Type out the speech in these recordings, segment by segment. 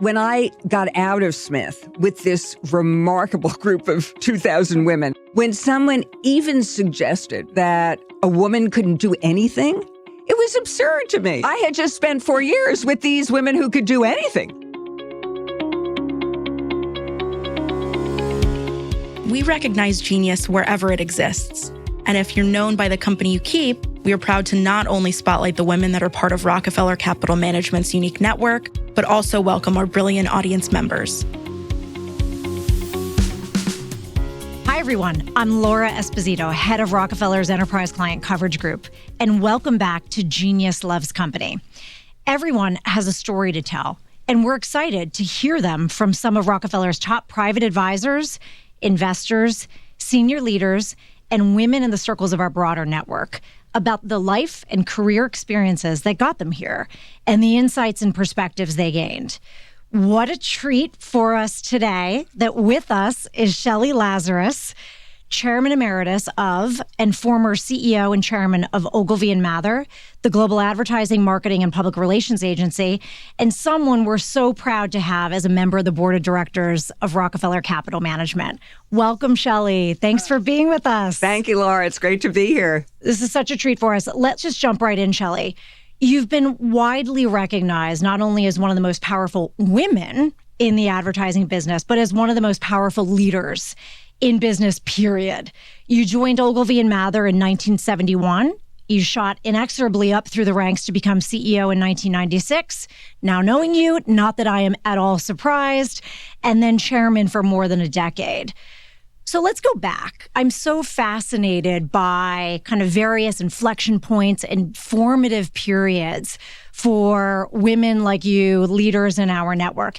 When I got out of Smith with this remarkable group of 2,000 women, when someone even suggested that a woman couldn't do anything, it was absurd to me. I had just spent 4 years with these women who could do anything. We recognize genius wherever it exists. And if you're known by the company you keep, we are proud to not only spotlight the women that are part of Rockefeller Capital Management's unique network, but also welcome our brilliant audience members. Hi, everyone. I'm Laura Esposito, head of Rockefeller's Enterprise Client Coverage Group, and welcome back to Genius Loves Company. Everyone has a story to tell, and we're excited to hear them from some of Rockefeller's top private advisors, investors, senior leaders, and women in the circles of our broader network about the life and career experiences that got them here and the insights and perspectives they gained. What a treat for us today that with us is Shelly Lazarus, Chairman Emeritus of and former CEO and Chairman of Ogilvy and Mather, the global advertising, marketing, and public relations agency, and someone we're so proud to have as a member of the board of directors of Rockefeller Capital Management. Welcome, Shelly. Thanks for being with us. Thank you, Laura. It's great to be here. This is such a treat for us. Let's just jump right in, Shelly. You've been widely recognized not only as one of the most powerful women in the advertising business, but as one of the most powerful leaders in business, period. You joined Ogilvy and Mather in 1971. You shot inexorably up through the ranks to become CEO in 1996. Now knowing you, not that I am at all surprised, and then chairman for more than a decade. So let's go back. I'm so fascinated by kind of various inflection points and formative periods for women like you, leaders in our network.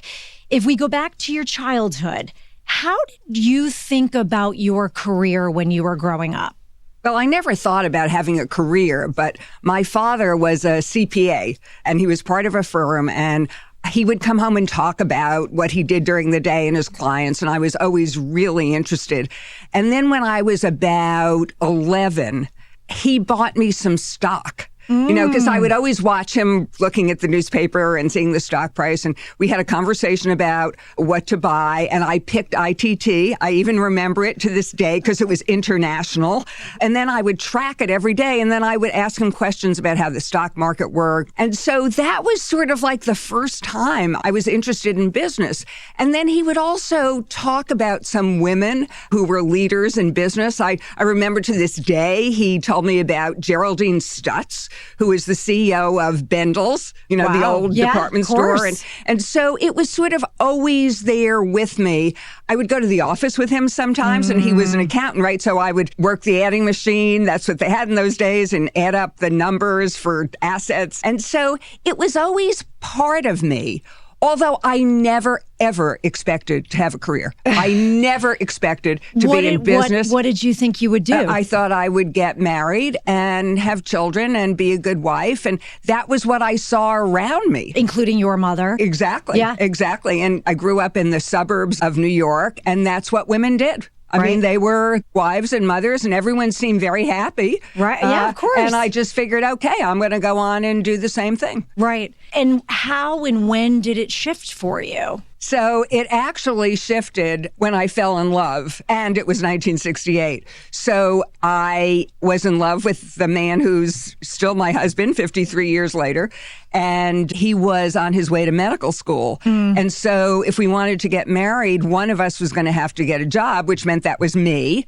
If we go back to your childhood, how did you think about your career when you were growing up? Well, I never thought about having a career, but my father was a CPA and he was part of a firm, and he would come home and talk about what he did during the day and his clients, and I was always really interested. And then when I was about 11, he bought me some stock. Because I would always watch him looking at the newspaper and seeing the stock price. And we had a conversation about what to buy. And I picked ITT. I even remember it to this day because it was international. And then I would track it every day. And then I would ask him questions about how the stock market worked. And so that was sort of like the first time I was interested in business. And then he would also talk about some women who were leaders in business. I remember to this day, he told me about Geraldine Stutz, who is the CEO of Bendel's, the old department store. And so it was sort of always there with me. I would go to the office with him sometimes, and he was an accountant, right? So I would work the adding machine. That's what they had in those days, and add up the numbers for assets. And so it was always part of me. Although I never, ever expected to have a career. I never expected to be in business. What did you think you would do? I thought I would get married and have children and be a good wife. And that was what I saw around me. Including your mother. Exactly. Yeah. Exactly. And I grew up in the suburbs of New York, and that's what women did. I mean, they were wives and mothers, and everyone seemed very happy. Right. Yeah, of course. And I just figured, okay, I'm going to go on and do the same thing. Right. And how and when did it shift for you? So it actually shifted when I fell in love, and it was 1968. So I was in love with the man who's still my husband 53 years later, and he was on his way to medical school. And so if we wanted to get married, one of us was going to have to get a job, which meant that was me.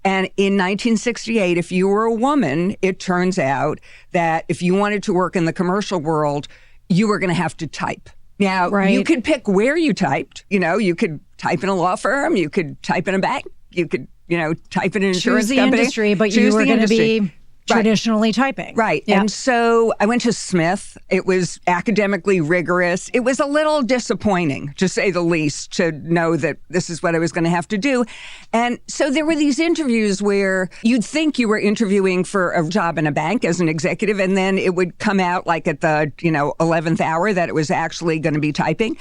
And in 1968, if you were a woman, it turns out that if you wanted to work in the commercial world, you were going to have to type. Now, you could pick where you typed. You could type in a law firm, you could type in a bank, you could, type in an insurance company. Choose the industry, but you were going to be traditionally typing. Right. Yeah. And so I went to Smith. It was academically rigorous. It was a little disappointing, to say the least, to know that this is what I was going to have to do. And so there were these interviews where you'd think you were interviewing for a job in a bank as an executive, and then it would come out like at the, 11th hour that it was actually going to be typing.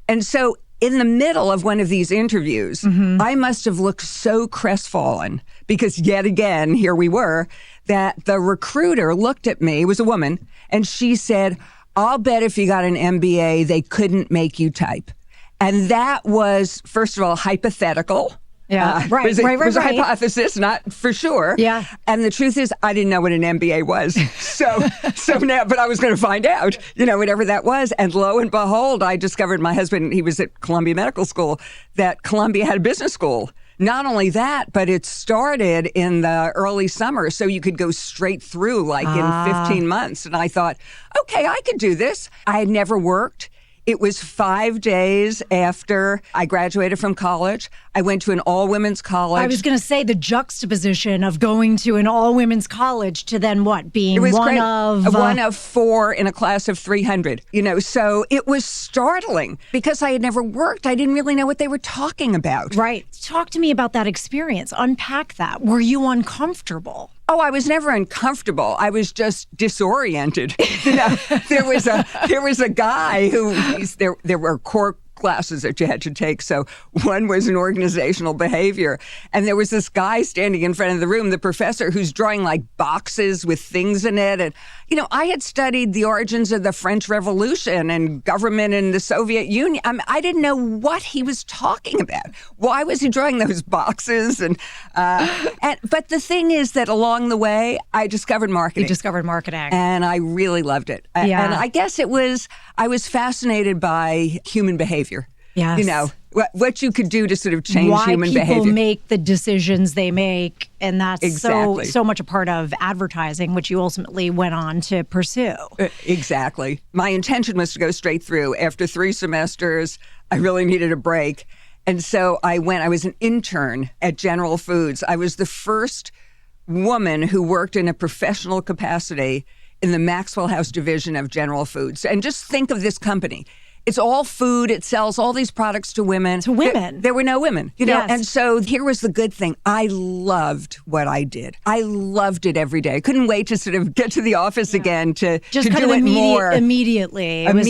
And so in the middle of one of these interviews, I must have looked so crestfallen because yet again, here we were, that the recruiter looked at me, it was a woman, and she said, I'll bet if you got an MBA, they couldn't make you type. And that was, first of all, hypothetical. Yeah, right. It was a hypothesis, not for sure. Yeah. And the truth is, I didn't know what an MBA was. So now, but I was going to find out, whatever that was. And lo and behold, I discovered my husband, he was at Columbia Medical School, that Columbia had a business school. Not only that, but it started in the early summer, so you could go straight through like in 15 months. And I thought, okay, I could do this. I had never worked. It was 5 days after I graduated from college. I went to an all-women's college. I was going to say the juxtaposition of going to an all-women's college to then what? Being one of 4 in a class of 300. So it was startling because I had never worked. I didn't really know what they were talking about. Right. Talk to me about that experience. Unpack that. Were you uncomfortable? Oh, I was never uncomfortable. I was just disoriented. There was a guy who there were core classes that you had to take. So one was in organizational behavior. And there was this guy standing in front of the room, the professor, who's drawing like boxes with things in it. And, I had studied the origins of the French Revolution and government in the Soviet Union. I didn't know what he was talking about. Why was he drawing those boxes? But the thing is that along the way, I discovered marketing. You discovered marketing. And I really loved it. Yeah. And I guess I was fascinated by human behavior. Yes. What you could do to sort of change human behavior. Why people make the decisions they make. And that's exactly. so much a part of advertising, which you ultimately went on to pursue. Exactly. My intention was to go straight through. After 3 semesters, I really needed a break. And so I was an intern at General Foods. I was the first woman who worked in a professional capacity in the Maxwell House division of General Foods. And just think of this company. It's all food. It sells all these products to women. To women. There were no women, Yes. And so here was the good thing. I loved what I did. I loved it every day. I couldn't wait to sort of get to the office again to Just to kind do of it more. Immediately. It was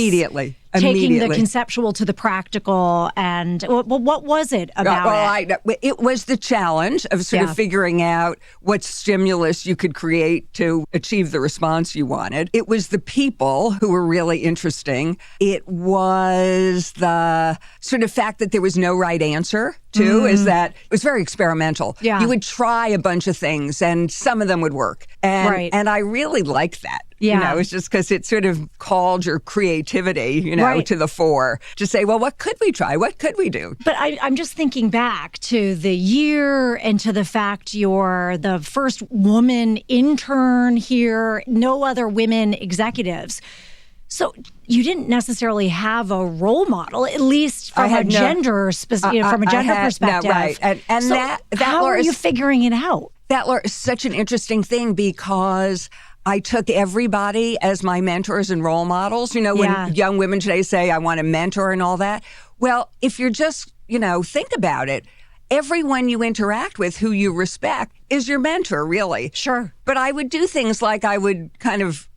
taking the conceptual to the practical. And what was it about it? It was the challenge of sort of figuring out what stimulus you could create to achieve the response you wanted. It was the people who were really interesting. It was the sort of fact that there was no right answer, too, is that it was very experimental. Yeah. You would try a bunch of things, and some of them would work. And I really liked that. Yeah. It's just because it sort of called your creativity, Right. to the fore to say, well, what could we try? What could we do? But I'm just thinking back to the year and to the fact you're the first woman intern here, no other women executives. So you didn't necessarily have a role model, at least from a gender perspective. No, right. And so that how Laura, are you figuring it out? That, Laura, is such an interesting thing because I took everybody as my mentors and role models. When young women today say, I want a mentor and all that. Well, if you're just, think about it, everyone you interact with who you respect is your mentor, really. Sure. But I would do things like I would kind of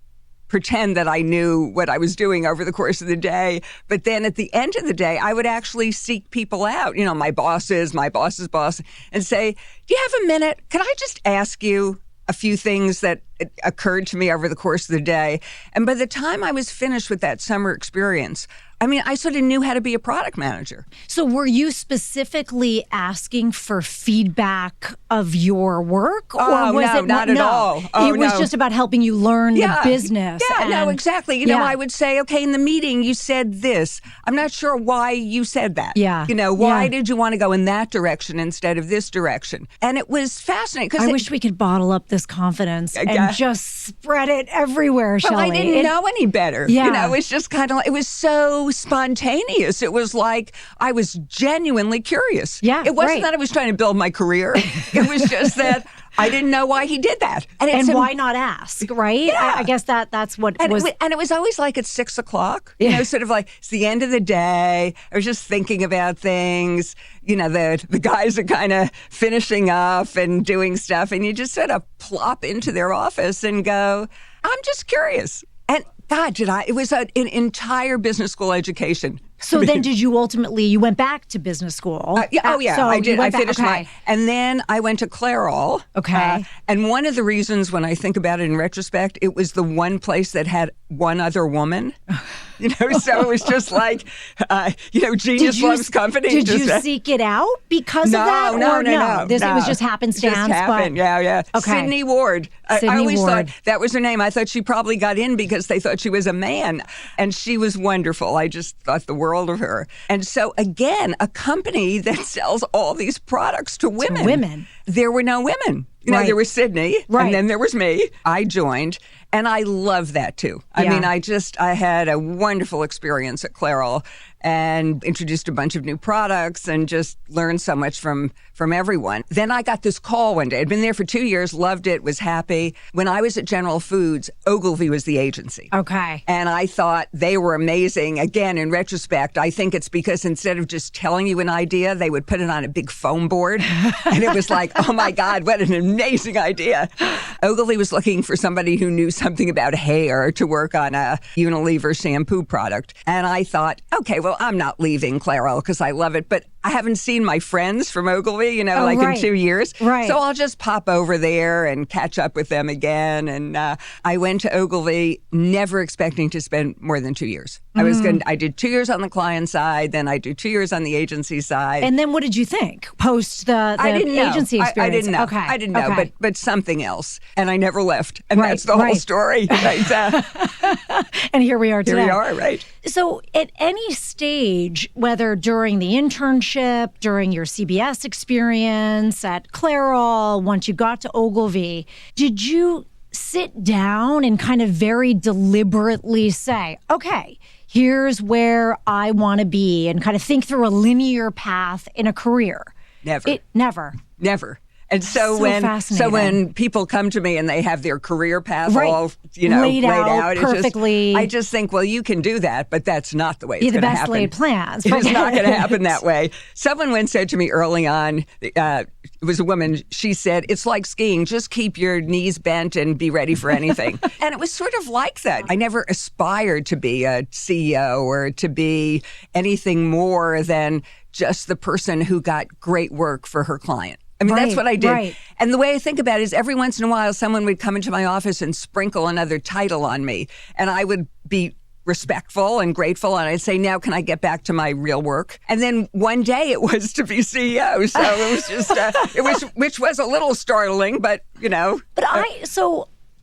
pretend that I knew what I was doing over the course of the day. But then at the end of the day, I would actually seek people out, my boss's boss, and say, do you have a minute? Can I just ask you a few things that occurred to me over the course of the day? And by the time I was finished with that summer experience, I sort of knew how to be a product manager. So were you specifically asking for feedback of your work? Or was it not at all. It was just about helping you learn the business. Yeah, no, exactly. I would say, okay, in the meeting, you said this. I'm not sure why you said that. Yeah. Why did you want to go in that direction instead of this direction? And it was fascinating. I wish we could bottle up this confidence and just spread it everywhere, Shelly. Well, I didn't know any better. Yeah. It's just kind of like, it was so spontaneous. It was like I was genuinely curious. Yeah, it wasn't that I was trying to build my career. It was just that I didn't know why he did that. And why not ask, right? Yeah. I guess that's what was. And it was always like at 6 o'clock, Yeah. Sort of like it's the end of the day. I was just thinking about things. The guys are kind of finishing up and doing stuff, and you just sort of plop into their office and go, I'm just curious. And God, it was an entire business school education. So then did you you went back to business school? So I did. I finished okay. and then I went to Clairol. Okay. And one of the reasons when I think about it in retrospect, it was the one place that had one other woman. So it was just like, Genius Loves Company. Did you seek it out because of that? No. It was just happenstance. Just happened. Yeah. Okay. Sydney Ward. I always Ward. thought that was her name. I thought she probably got in because they thought she was a man. And she was wonderful. I just thought the world of her. And so, again, a company that sells all these products to women. There were no women. There was Sydney, and then there was me. I joined, and I love that too. I mean, I had a wonderful experience at Clairol and introduced a bunch of new products and just learned so much from everyone. Then I got this call one day. I'd been there for 2 years, loved it, was happy. When I was at General Foods, Ogilvy was the agency. Okay. And I thought they were amazing. Again, in retrospect, I think it's because instead of just telling you an idea, they would put it on a big foam board. And it was like, oh my God, what an amazing idea. Ogilvy was looking for somebody who knew something about hair to work on a Unilever shampoo product. And I thought, okay, well, I'm not leaving Clairol because I love it, but I haven't seen my friends from Ogilvy, in 2 years. Right. So I'll just pop over there and catch up with them again. And I went to Ogilvy never expecting to spend more than 2 years. I did 2 years on the client side, then I did 2 years on the agency side. And then what did you think post the agency experience? I didn't know. Okay. I didn't know, but something else. And I never left. And that's the whole story. Right? And here we are today. Here we are, right. So at any stage, whether during the internship, during your CBS experience, at Clairol, once you got to Ogilvy, did you sit down and kind of very deliberately say, okay, here's where I want to be, and kind of think through a linear path in a career? Never. And so when people come to me and they have their career path all laid out perfectly, I just think, well, you can do that, but that's not the way it's going to happen. The best laid plans. It's not going to happen that way. Someone once said to me early on, it was a woman, she said, it's like skiing, just keep your knees bent and be ready for anything. And it was sort of like that. I never aspired to be a CEO or to be anything more than just the person who got great work for her client. I mean, that's what I did. Right. And the way I think about it is every once in a while, someone would come into my office and sprinkle another title on me. And I would be respectful and grateful. And I'd say, now can I get back to my real work? And then one day it was to be CEO. So it was just, which was a little startling, but, But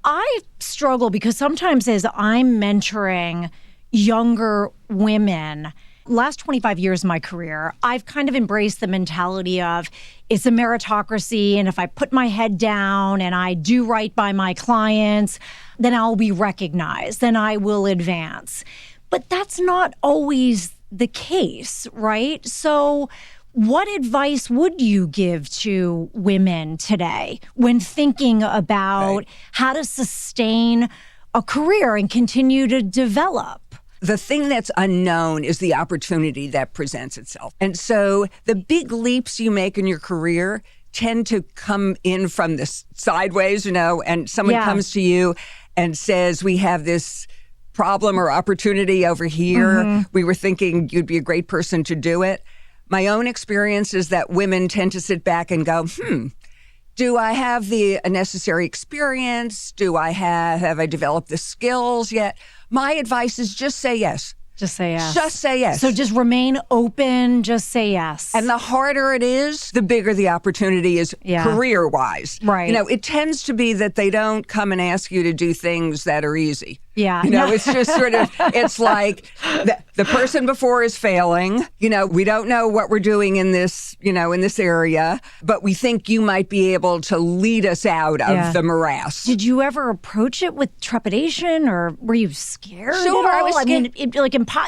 I struggle because sometimes as I'm mentoring younger women, last 25 years of my career, I've kind of embraced the mentality of it's a meritocracy, and if I put my head down and I do right by my clients, then I'll be recognized, then I will advance. But that's not always the case, right? So what advice would you give to women today when thinking about how to sustain a career and continue to develop? The thing that's unknown is the opportunity that presents itself. And so the big leaps you make in your career tend to come in from the sideways, and someone comes to you and says, we have this problem or opportunity over here. Mm-hmm. We were thinking you'd be a great person to do it. My own experience is that women tend to sit back and go, do I have the necessary experience? Have I developed the skills yet? My advice is just say yes. Just say yes. Just say yes. So just remain open, just say yes. And the harder it is, the bigger the opportunity is career-wise. Right. It tends to be that they don't come and ask you to do things that are easy. Yeah. It's just sort of, it's like the person before is failing. We don't know what we're doing in this, in this area, but we think you might be able to lead us out of the morass. Did you ever approach it with trepidation, or were you scared at all? I was scared.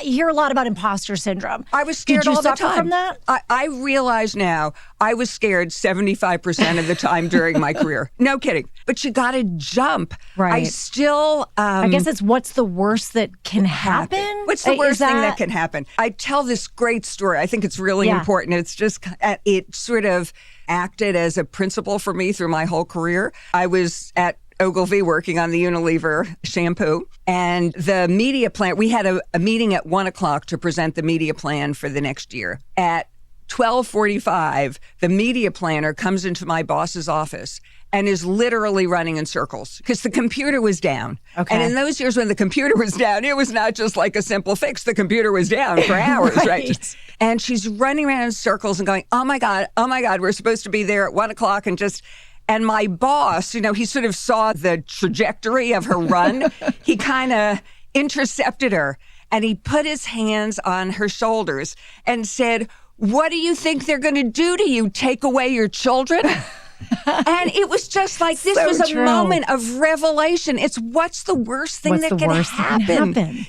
You hear a lot about imposter syndrome. I was scared all the time. Did you suffer from that? I realize now I was scared 75% of the time during my career. No kidding. But you got to jump. Right. I still... I guess it's what's the worst that can happen? What's the worst thing that can happen? I tell this great story. I think it's really important. It's just, it sort of acted as a principle for me through my whole career. I was at Ogilvy working on the Unilever shampoo, and the media plan, we had a meeting at 1:00 to present the media plan for the next year. At 12:45, the media planner comes into my boss's office and is literally running in circles because the computer was down. Okay. And in those years when the computer was down, it was not just like a simple fix. The computer was down for hours, right? And she's running around in circles and going, oh my God, we're supposed to be there at 1 o'clock and my boss, he sort of saw the trajectory of her run. He kind of intercepted her and he put his hands on her shoulders and said, what do you think they're going to do to you? Take away your children? And it was just like, this was a moment of revelation. It's what's the worst thing that can happen?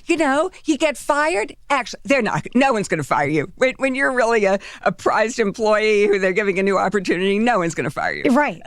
You get fired. Actually, no one's going to fire you. When you're really a prized employee who they're giving a new opportunity, no one's going to fire you. Right.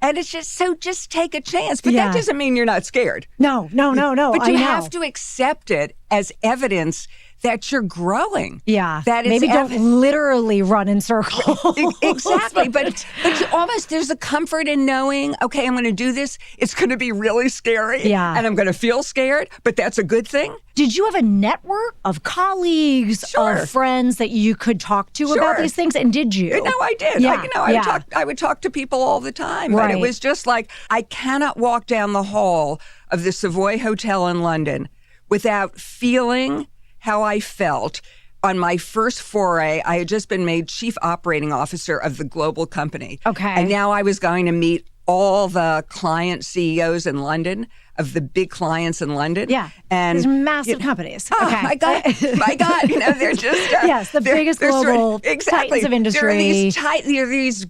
And it's just take a chance. But that doesn't mean you're not scared. No. But you have to accept it as evidence that you're growing. Yeah. That maybe don't literally run in circles. Exactly. But you almost, there's a comfort in knowing, okay, I'm going to do this. It's going to be really scary. Yeah. And I'm going to feel scared, but that's a good thing. Did you have a network of colleagues, of friends that you could talk to about these things? And did you? No, I did. Yeah. I would talk to people all the time. Right. But it was just like, I cannot walk down the hall of the Savoy Hotel in London without feeling how I felt on my first foray. I had just been made chief operating officer of the global company. Okay. And now I was going to meet all the client CEOs in London, of the big clients in London. Yeah. And these massive companies. Oh, okay. my God. They're just... yes, the biggest global titans of industry. There are these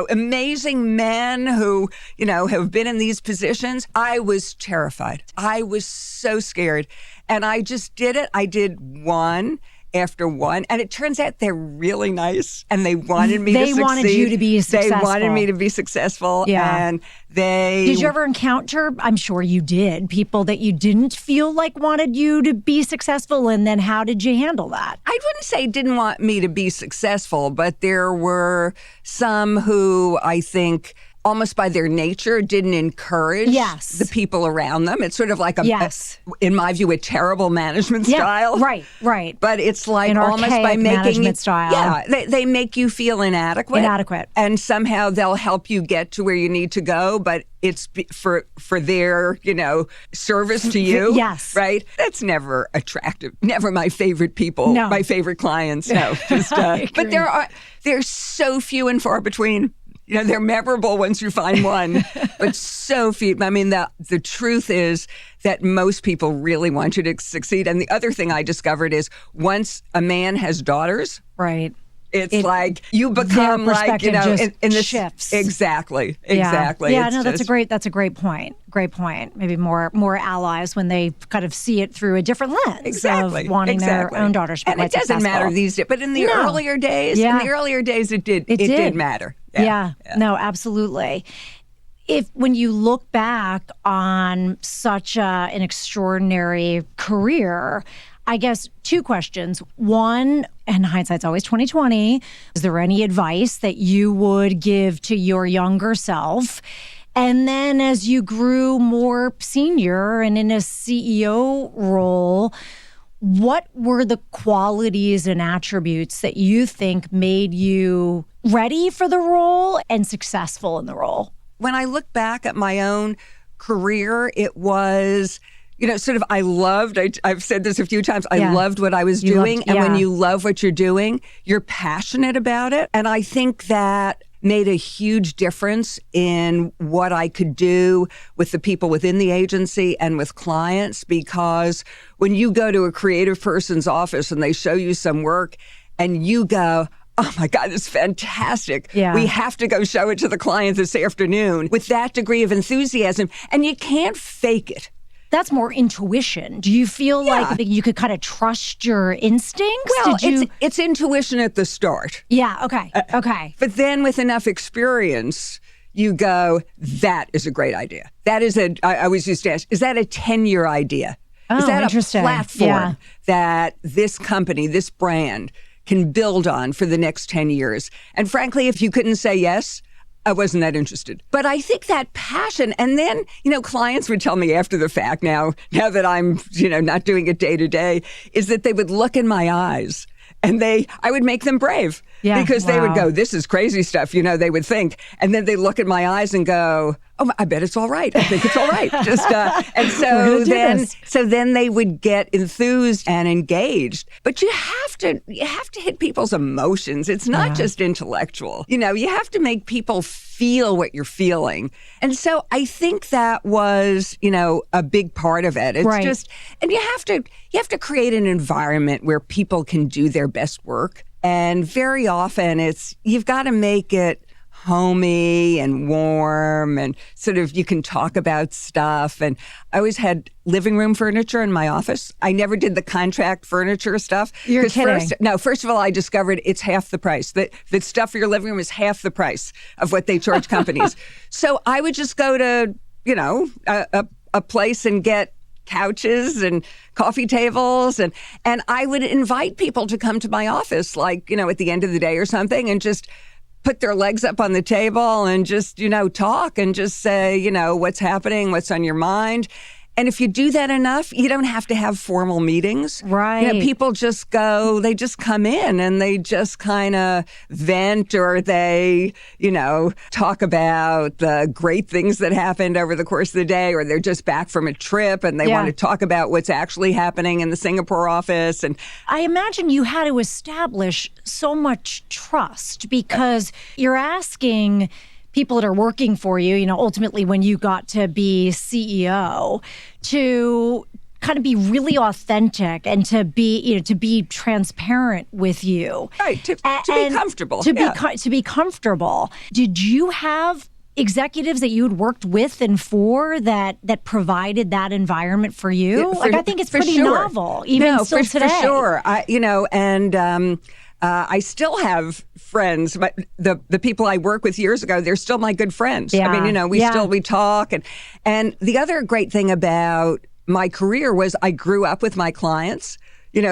amazing men who, have been in these positions. I was terrified. I was so scared. And I just did it. I did one after one. And it turns out they're really nice. And they wanted me to succeed. They wanted you to be successful. They wanted me to be successful. Yeah. And they... Did you ever encounter, I'm sure you did, people that you didn't feel like wanted you to be successful? And then how did you handle that? I wouldn't say didn't want me to be successful, but there were some who I think almost by their nature didn't encourage the people around them. It's sort of like in my view, a terrible management style. Right. But it's like an almost by making management style. Yeah, they make you feel inadequate. And somehow they'll help you get to where you need to go, but it's for their, service to you. Yes. Right? That's never attractive. Never my favorite people, my favorite clients. No. But there's so few and far between. They're memorable once you find one, but so few. I mean, the truth is that most people really want you to succeed. And the other thing I discovered is once a man has daughters, right, it's like you become like, in this shifts. Exactly. Yeah, no, that's a great point. Great point. Maybe more allies when they kind of see it through a different lens of wanting their own daughters to be quite successful. And it doesn't matter these days, but in the earlier days, it did matter. Yeah. No, absolutely. When you look back on such an extraordinary career, I guess two questions. One, and hindsight's always 20/20, is there any advice that you would give to your younger self? And then as you grew more senior and in a CEO role, what were the qualities and attributes that you think made you ready for the role and successful in the role? When I look back at my own career, it was, I've said this a few times, I loved what I was doing. And when you love what you're doing, you're passionate about it. And I think that made a huge difference in what I could do with the people within the agency and with clients, because when you go to a creative person's office and they show you some work and you go, oh my God, it's fantastic. Yeah. We have to go show it to the client this afternoon with that degree of enthusiasm. And you can't fake it. That's more intuition. Do you feel like you could kind of trust your instincts? Well, it's intuition at the start. Yeah, okay. But then with enough experience, you go, that is a great idea. That is I always used to ask, is that a tenure idea? Oh, is that interesting. A platform that this company, this brand can build on for the next 10 years? And frankly, if you couldn't say yes, I wasn't that interested. But I think that passion, and then, clients would tell me after the fact now that I'm, not doing it day to day, is that they would look in my eyes And I would make them brave because they would go, this is crazy stuff, they would think. And then they look at my eyes and go, oh, I bet it's all right. I think it's all right. And so then they would get enthused and engaged. But you have to hit people's emotions. It's not just intellectual. You have to make people feel what you're feeling. And so I think that was, a big part of it. It's just, and you have to create an environment where people can do their best work. And very often you've got to make it homey and warm and sort of you can talk about stuff. And I always had living room furniture in my office. I never did the contract furniture stuff. You're kidding. First of all, I discovered it's half the price. That stuff for your living room is half the price of what they charge companies. So I would just go to, a place and get couches and coffee tables and I would invite people to come to my office at the end of the day or something and just put their legs up on the table and just, talk and just say, what's happening, what's on your mind. And if you do that enough, you don't have to have formal meetings. Right. People just they just come in and they just kind of vent or they, talk about the great things that happened over the course of the day, or they're just back from a trip and they want to talk about what's actually happening in the Singapore office. And I imagine you had to establish so much trust because you're asking people that are working for you, ultimately when you got to be CEO, to kind of be really authentic and to be transparent with you. Right, to be comfortable. To be comfortable. Did you have executives that you had worked with and for that provided that environment for you? I think it's pretty novel, even still today. For sure. I still have friends, but the people I worked with years ago, they're still my good friends. Yeah. I mean, we talk. And the other great thing about my career was I grew up with my clients.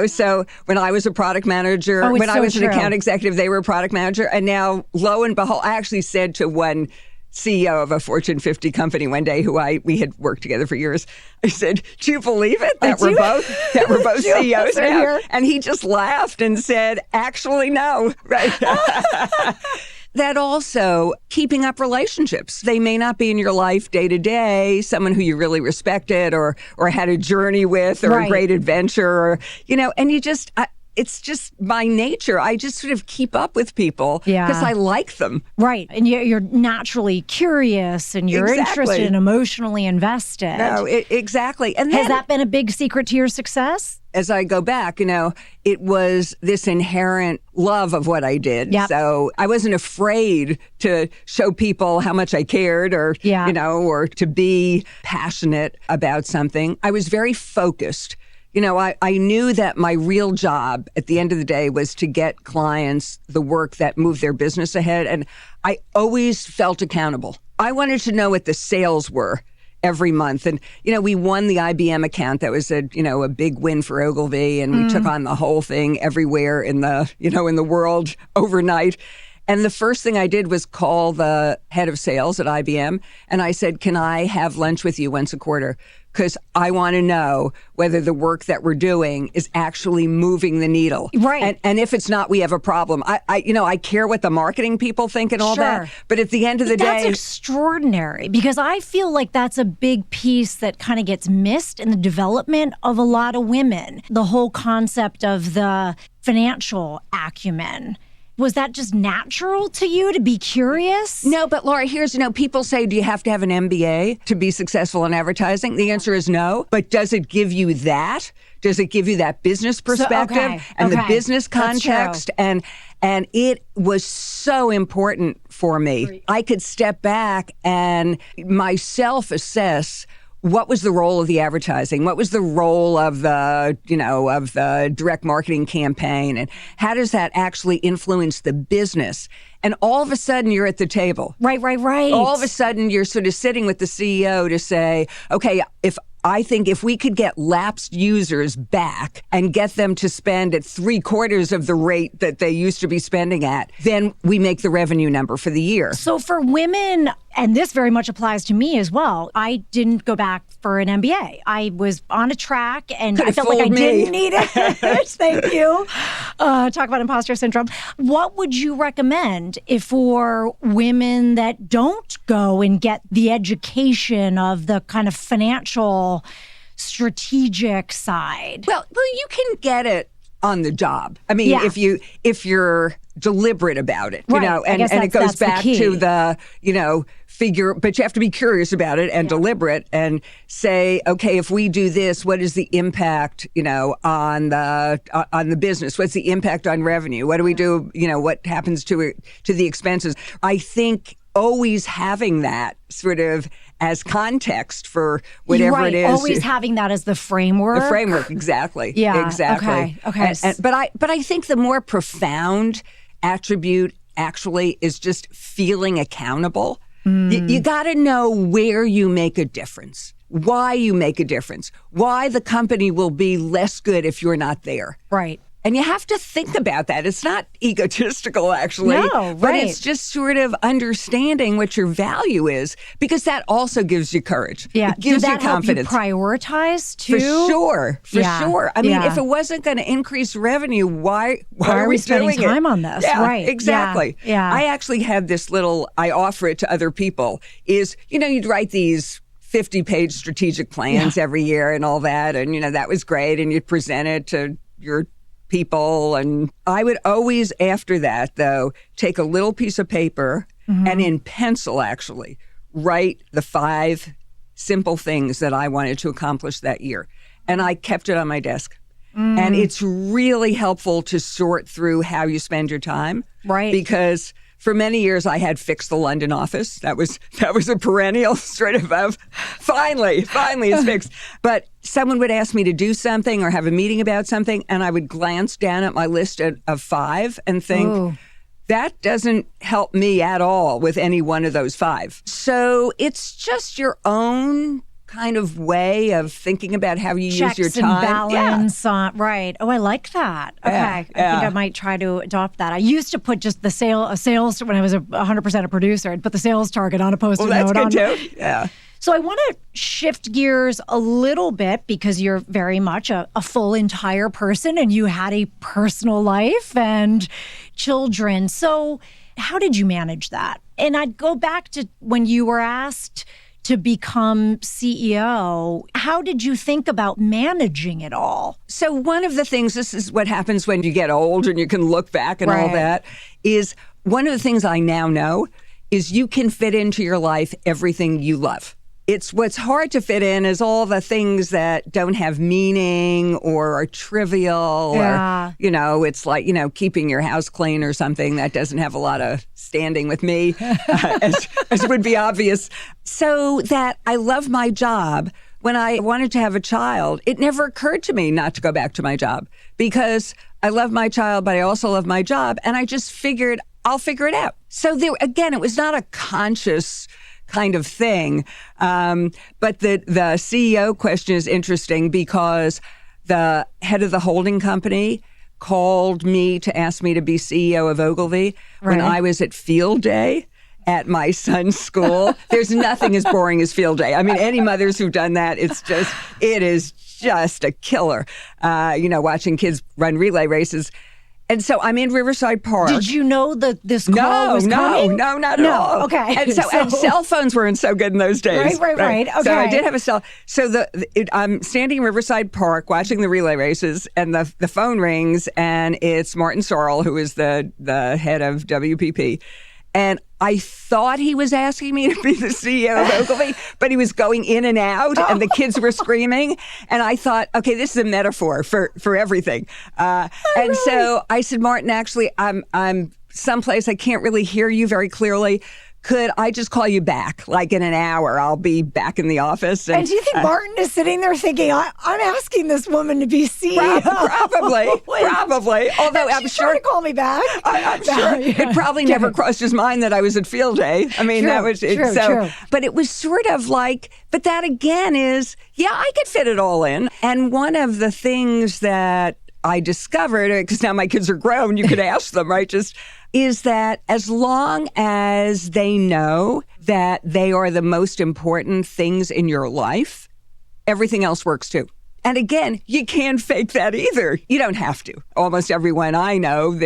So when I was a product manager, when I was an account executive, they were a product manager. And now, lo and behold, I actually said to one CEO of a Fortune 50 company one day we had worked together for years. I said, do you believe it that we're both CEOs now? And he just laughed and said, actually, no. Right. That also keeping up relationships. They may not be in your life day to day, someone who you really respected or had a journey with or a great adventure or, and you just, it's just my nature. I just sort of keep up with people because I like them. Right. And you're naturally curious and you're interested and emotionally invested. No, exactly. And has that been a big secret to your success? As I go back, it was this inherent love of what I did. Yep. So I wasn't afraid to show people how much I cared or, or to be passionate about something. I was very focused. I knew that my real job at the end of the day was to get clients the work that moved their business ahead. And I always felt accountable. I wanted to know what the sales were every month. And, we won the IBM account. That was a big win for Ogilvy. And we took on the whole thing everywhere in the world overnight. And the first thing I did was call the head of sales at IBM. And I said, can I have lunch with you once a quarter? Because I want to know whether the work that we're doing is actually moving the needle. Right. And if it's not, we have a problem. I care what the marketing people think and all that. But at the end of the day... That's extraordinary because I feel like that's a big piece that kind of gets missed in the development of a lot of women. The whole concept of the financial acumen. Was that just natural to you to be curious? No, but Laura, here's, people say, do you have to have an MBA to be successul in advertising? The answer is no. But does it give you that? Does it give you that business perspective and the business context? And it was so important for me. I could step back and myself assess what was the role of the advertising? What was the role of the direct marketing campaign? And how does that actually influence the business? And all of a sudden, you're at the table. Right. All of a sudden, you're sort of sitting with the CEO to say, okay, if I think if we could get lapsed users back and get them to spend at 3/4 of the rate that they used to be spending at, then we make the revenue number for the year. So for women, and this very much applies to me as well, I didn't go back for an MBA. I was on a track and I felt like I didn't need it. Thank you. Talk about imposter syndrome. What would you recommend if for women that don't go and get the education of the kind of financial strategic side? Well, you can get it on the job. I mean, if you're deliberate about it, right. and it goes back to the, figure, but you have to be curious about it and deliberate and say, okay, if we do this, what is the impact, on the business? What's the impact on revenue? What do we do? What happens to the expenses? I think always having that sort of as context for whatever it is. Always having that as the framework. The framework, exactly. Yeah. Exactly. Okay. But I think the more profound attribute actually is just feeling accountable. You got to know where you make a difference, why you make a difference, why the company will be less good if you're not there. Right. And you have to think about that. It's not egotistical, actually. No, but it's just sort of understanding what your value is, because that also gives you courage. Yeah. It gives you confidence. Help you prioritize too? For sure. I mean, if it wasn't going to increase revenue, why are we spending time on this? Yeah, right. Exactly. Yeah. I actually had this I offer it to other people, is, you'd write these 50-page strategic plans every year and all that. And, that was great. And you'd present it to your people. And I would always, after that, though, take a little piece of paper and in pencil, actually, write the 5 simple things that I wanted to accomplish that year. And I kept it on my desk. And it's really helpful to sort through how you spend your time. Right. Because for many years, I had fixed the London office. That was a perennial sort of finally it's fixed. But someone would ask me to do something or have a meeting about something, and I would glance down at my list of 5 and think, that doesn't help me at all with any one of those 5. So it's just your own kind of way of thinking about how you use your time. And balance on, right. Oh, I like that. Okay. I think I might try to adopt that. I used to put just the sales, when I was 100% a producer, I'd put the sales target on a post-it note. That's good too. Yeah. So I want to shift gears a little bit, because you're very much a full entire person and you had a personal life and children. So how did you manage that? And I'd go back to when you were asked to become CEO. How did you think about managing it all? So one of the things, this is what happens when you get old and you can look back and all that, is one of the things I now know is you can fit into your life everything you love. It's what's hard to fit in is all the things that don't have meaning or are trivial or, it's like, keeping your house clean or something that doesn't have a lot of standing with me, as would be obvious. So that I love my job. When I wanted to have a child, it never occurred to me not to go back to my job, because I love my child, but I also love my job. And I just figured I'll figure it out. So there, again, it was not a conscious kind of thing. But the CEO question is interesting, because the head of the holding company called me to ask me to be CEO of Ogilvy when I was at field day at my son's school. There's nothing as boring as field day. I mean, any mothers who've done that, it is just a killer. Watching kids run relay races. And so I'm in Riverside Park. Did you know that this call was coming? No, not at all. Okay. And cell phones weren't so good in those days. Right. Okay. So I did have a cell. So I'm standing in Riverside Park watching the relay races, and the phone rings, and it's Martin Sorrell, who is the head of WPP. And I thought he was asking me to be the CEO of Ogilvy, but he was going in and out, and the kids were screaming. And I thought, okay, this is a metaphor for everything. So I said, Martin, actually, I'm someplace I can't really hear you very clearly. could I just call you back? Like in an hour, I'll be back in the office. And do you think Martin is sitting there thinking, I'm asking this woman to be CEO? Probably. Although I'm she's sure trying to call me back. I'm sure it probably never crossed his mind that I was at field day. I mean, that was it. True. But it was sort of like, but that again is, I could fit it all in. And one of the things that I discovered, because now my kids are grown, you could ask them, right? Is that as long as they know that they are the most important things in your life, everything else works too. And again, you can't fake that either. You don't have to. Almost everyone I know,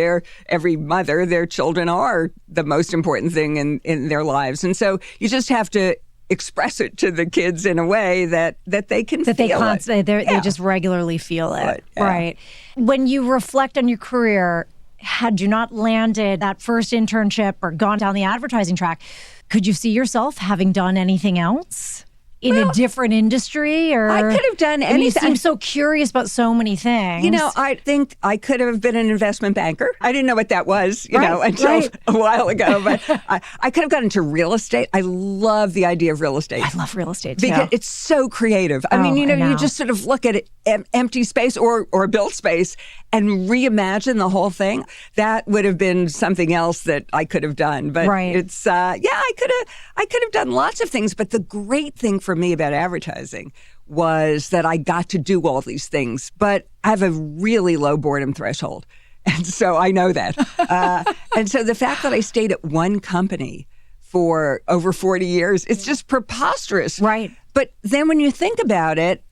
every mother, their children are the most important thing in their lives. And so you just have to express it to the kids in a way that they can feel it. They just regularly feel it. Right. When you reflect on your career, had you not landed that first internship or gone down the advertising track, could you see yourself having done anything else in a different industry? Or I could have done anything. You seem so curious about so many things. I think I could have been an investment banker. I didn't know what that was, until a while ago. But I could have gotten into real estate. I love the idea of real estate. I love real estate too. Because it's so creative. I mean, you just sort of look at it, empty space or built space and reimagine the whole thing. That would have been something else that I could have done. But it's I could have done lots of things. But the great thing for me about advertising was that I got to do all these things. But I have a really low boredom threshold. And so I know that. And so the fact that I stayed at one company for over 40 years, it's just preposterous. Right. But then when you think about it,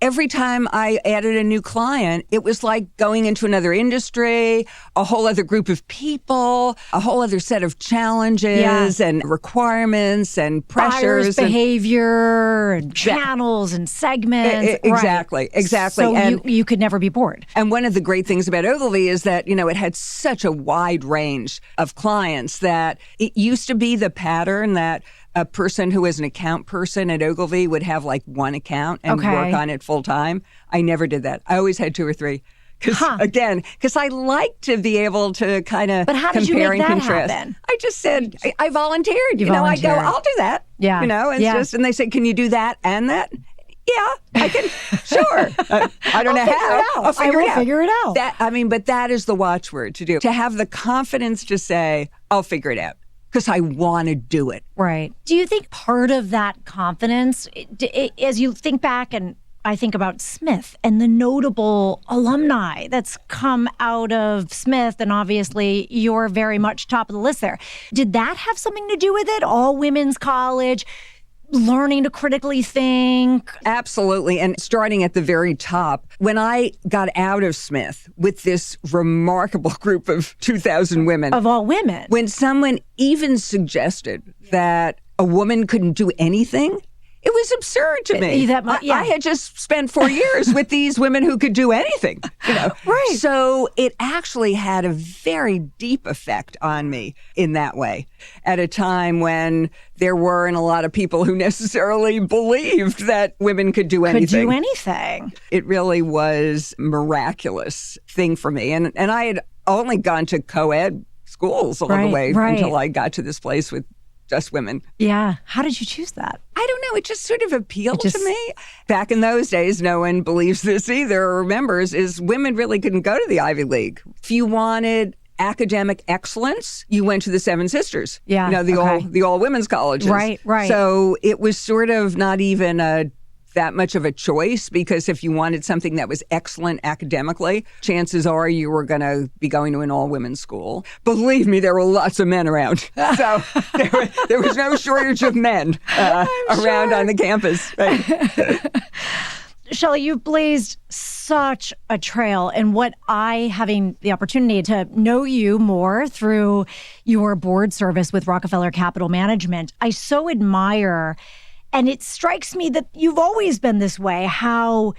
every time I added a new client, it was like going into another industry, a whole other group of people, a whole other set of challenges and requirements and pressures. Buyer's behavior and channels and segments. Exactly. So you could never be bored. And one of the great things about Ogilvy is that, it had such a wide range of clients that it used to be the pattern that a person who was an account person at Ogilvy would have like one account and work on it full time. I never did that. I always had two or three. Because I like to be able to kind of compare and contrast. Happen? I just said, I volunteered. I go, I'll do that. Yeah. And they said, can you do that and that? Yeah, I can. Sure. I don't know how. I'll figure it out. But that is the watchword to do. To have the confidence to say, I'll figure it out. Because I want to do it. Right. Do you think part of that confidence, as you think back and I think about Smith and the notable alumni that's come out of Smith, and obviously you're very much top of the list there. Did that have something to do with it? All women's college, learning to critically think? Absolutely. And starting at the very top, when I got out of Smith with this remarkable group of 2,000 women. Of all women. When someone even suggested that a woman couldn't do anything, it was absurd to me. I had just spent 4 years with these women who could do anything. Right. So it actually had a very deep effect on me in that way at a time when there weren't a lot of people who necessarily believed that women could do anything. It really was a miraculous thing for me. And I had only gone to co-ed schools all the way until I got to this place with just women. Yeah. How did you choose that? I don't know. It just sort of appealed to me. Back in those days, no one believes this either or remembers, is women really couldn't go to the Ivy League. If you wanted academic excellence, you went to the Seven Sisters. Yeah. The all women's colleges. Right. So it was sort of not even that much of a choice, because if you wanted something that was excellent academically, chances are you were going to be going to an all-women's school. Believe me, there were lots of men around. So there was no shortage of men around on the campus. Right? Shelly, you've blazed such a trail, and what having the opportunity to know you more through your board service with Rockefeller Capital Management, I so admire. And it strikes me that you've always been this way, how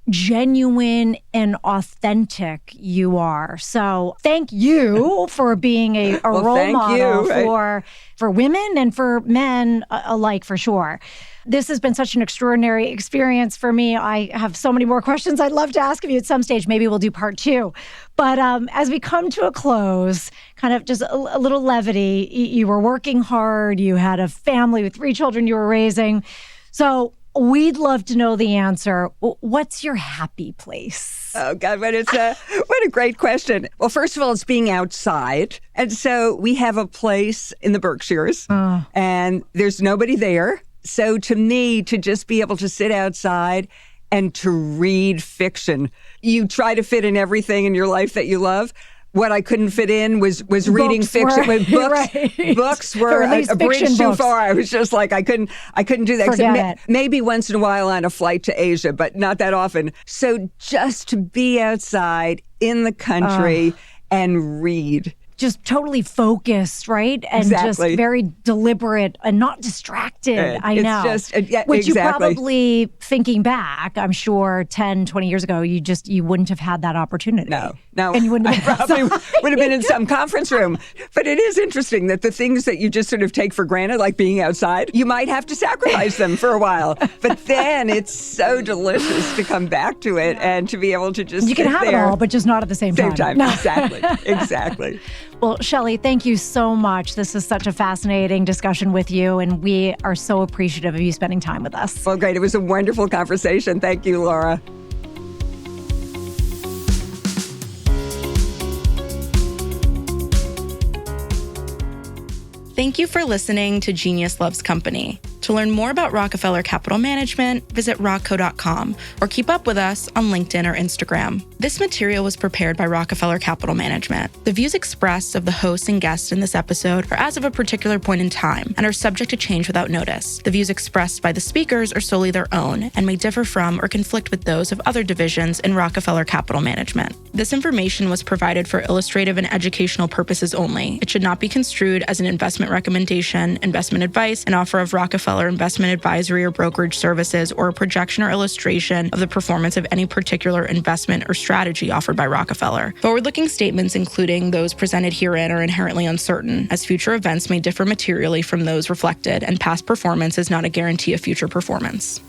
genuine and authentic you are. So thank you for being a role model for women and for men alike, for sure. This has been such an extraordinary experience for me. I have so many more questions I'd love to ask of you at some stage. Maybe we'll do part 2. But as we come to a close, kind of just a little levity, you were working hard. You had a family with 3 children you were raising. So we'd love to know the answer. What's your happy place? Oh, God, what a great question. Well, first of all, it's being outside. And so we have a place in the Berkshires, and there's nobody there. So to me, to just be able to sit outside and to read fiction, you try to fit in everything in your life that you love. What I couldn't fit in was reading fiction. Books were a bridge too far. I was just like, I couldn't do that. Forget it. Maybe once in a while on a flight to Asia, but not that often. So just to be outside in the country and read. Just totally focused, right? And just very deliberate and not distracted. I know. It's just, which you probably, thinking back, I'm sure 10, 20 years ago, you wouldn't have had that opportunity. No. And you wouldn't have probably would have been in some conference room. But it is interesting that the things that you just sort of take for granted, like being outside, you might have to sacrifice them for a while. But then it's so delicious to come back to it and to be able to just You can have it all, but just not at the same time. No. Exactly. Well, Shelly, thank you so much. This is such a fascinating discussion with you, and we are so appreciative of you spending time with us. Well, great. It was a wonderful conversation. Thank you, Laura. Thank you for listening to Genius Loves Company. To learn more about Rockefeller Capital Management, visit rockco.com or keep up with us on LinkedIn or Instagram. This material was prepared by Rockefeller Capital Management. The views expressed of the hosts and guests in this episode are as of a particular point in time and are subject to change without notice. The views expressed by the speakers are solely their own and may differ from or conflict with those of other divisions in Rockefeller Capital Management. This information was provided for illustrative and educational purposes only. It should not be construed as an investment recommendation, investment advice, an offer of Rockefeller investment advisory or brokerage services, or a projection or illustration of the performance of any particular investment or strategy offered by Rockefeller. Forward-looking statements, including those presented herein, are inherently uncertain, as future events may differ materially from those reflected, and past performance is not a guarantee of future performance.